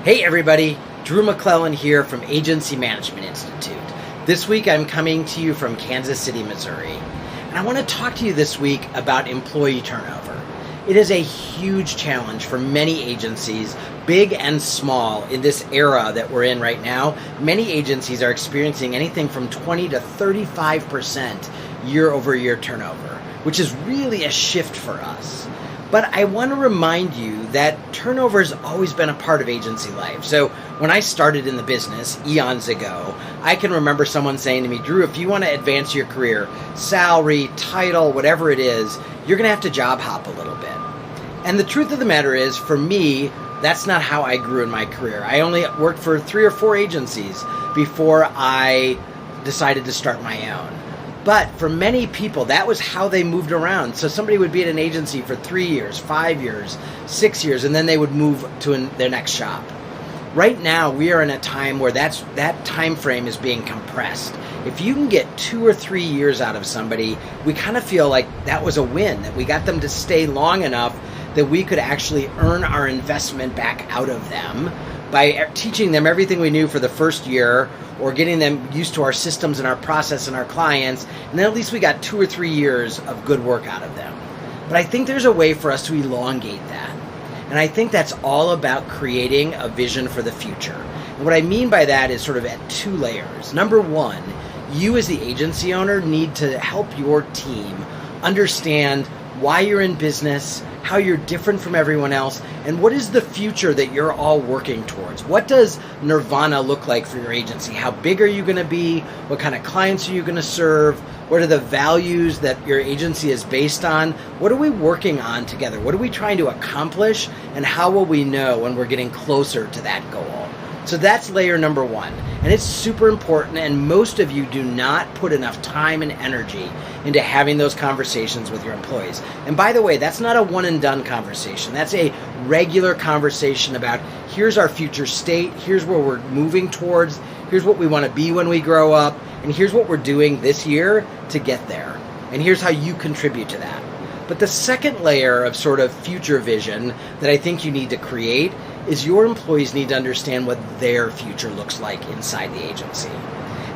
Hey everybody, Drew McClellan here from Agency Management Institute. This week I'm coming to you from Kansas City, Missouri. And I want to talk to you this week about employee turnover. It is a huge challenge for many agencies, big and small, in this era that we're in right now. Many agencies are experiencing anything from 20 to 35% year-over-year turnover, which is really a shift for us. But I want to remind you that turnover has always been a part of agency life. So when I started in the business eons ago, I can remember someone saying to me, Drew, if you want to advance your career, salary, title, whatever it is, you're going to have to job hop a little bit. And the truth of the matter is, for me, that's not how I grew in my career. I only worked for 3 or 4 agencies before I decided to start my own. But for many people, that was how they moved around. So somebody would be at an agency for 3 years, 5 years, 6 years, and then they would move to their next shop. Right now, we are in a time where that time frame is being compressed. If you can get 2 or 3 years out of somebody, we kind of feel like that was a win, that we got them to stay long enough that we could actually earn our investment back out of them by teaching them everything we knew for the first year, or getting them used to our systems and our process and our clients, and then at least we got 2 or 3 years of good work out of them. But I think there's a way for us to elongate that. And I think that's all about creating a vision for the future. And what I mean by that is sort of at 2 layers. Number 1, you as the agency owner need to help your team understand why you're in business, how you're different from everyone else, and what is the future that you're all working towards. What does nirvana look like for your agency? How big are you going to be? What kind of clients are you going to serve? What are the values that your agency is based on? What are we working on together? What are we trying to accomplish? And how will we know when we're getting closer to that goal? So that's layer number 1. And it's super important, and most of you do not put enough time and energy into having those conversations with your employees. And by the way, that's not a one and done conversation. That's a regular conversation about here's our future state, here's where we're moving towards, here's what we want to be when we grow up, and here's what we're doing this year to get there. And here's how you contribute to that. But the second layer of sort of future vision that I think you need to create is your employees need to understand what their future looks like inside the agency.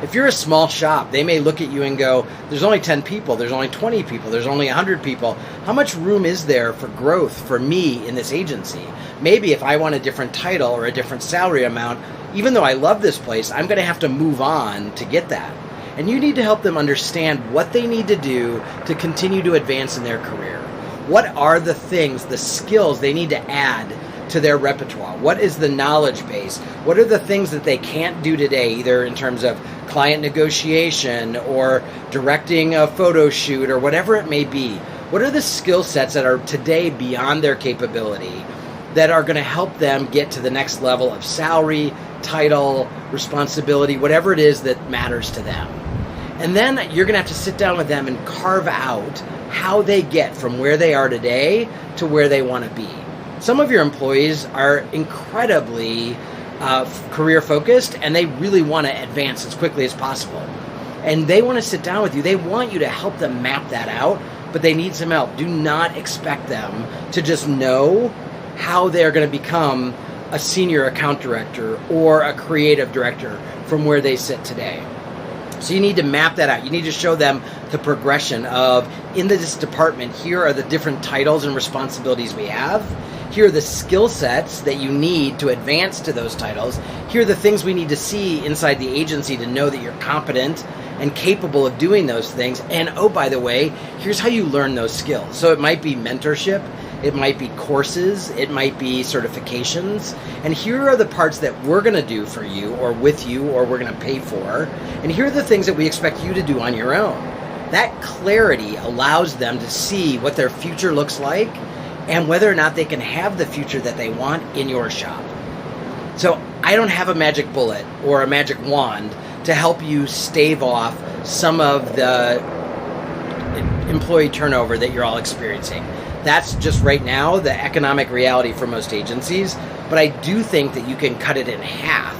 If you're a small shop, they may look at you and go, there's only 10 people, there's only 20 people, there's only 100 people. How much room is there for growth for me in this agency? Maybe if I want a different title or a different salary amount, even though I love this place, I'm going to have to move on to get that. And you need to help them understand what they need to do to continue to advance in their career. What are the things, the skills they need to add to their repertoire? What is the knowledge base? What are the things that they can't do today, either in terms of client negotiation or directing a photo shoot or whatever it may be? What are the skill sets that are today beyond their capability that are going to help them get to the next level of salary, title, responsibility, whatever it is that matters to them? And then you're going to have to sit down with them and carve out how they get from where they are today to where they want to be. Some of your employees are incredibly career focused, and they really want to advance as quickly as possible. And they want to sit down with you. They want you to help them map that out, but they need some help. Do not expect them to just know how they're going to become a senior account director or a creative director from where they sit today. So you need to map that out. You need to show them the progression of, in this department, here are the different titles and responsibilities we have. Here are the skill sets that you need to advance to those titles. Here are the things we need to see inside the agency to know that you're competent and capable of doing those things. And oh, by the way, here's how you learn those skills. So it might be mentorship, it might be courses, it might be certifications. And here are the parts that we're going to do for you or with you or we're going to pay for. And here are the things that we expect you to do on your own. That clarity allows them to see what their future looks like and whether or not they can have the future that they want in your shop. So I don't have a magic bullet or a magic wand to help you stave off some of the employee turnover that you're all experiencing. That's just right now the economic reality for most agencies, but I do think that you can cut it in half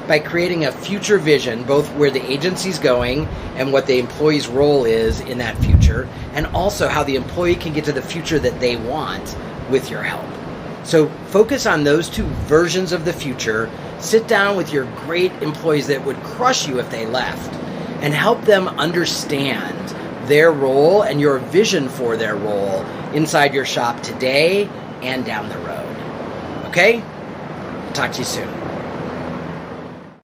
by creating a future vision, both where the agency's going and what the employee's role is in that future, and also how the employee can get to the future that they want with your help. So focus on those two versions of the future. Sit down with your great employees that would crush you if they left, and help them understand their role and your vision for their role inside your shop today and down the road. Okay? Talk to you soon.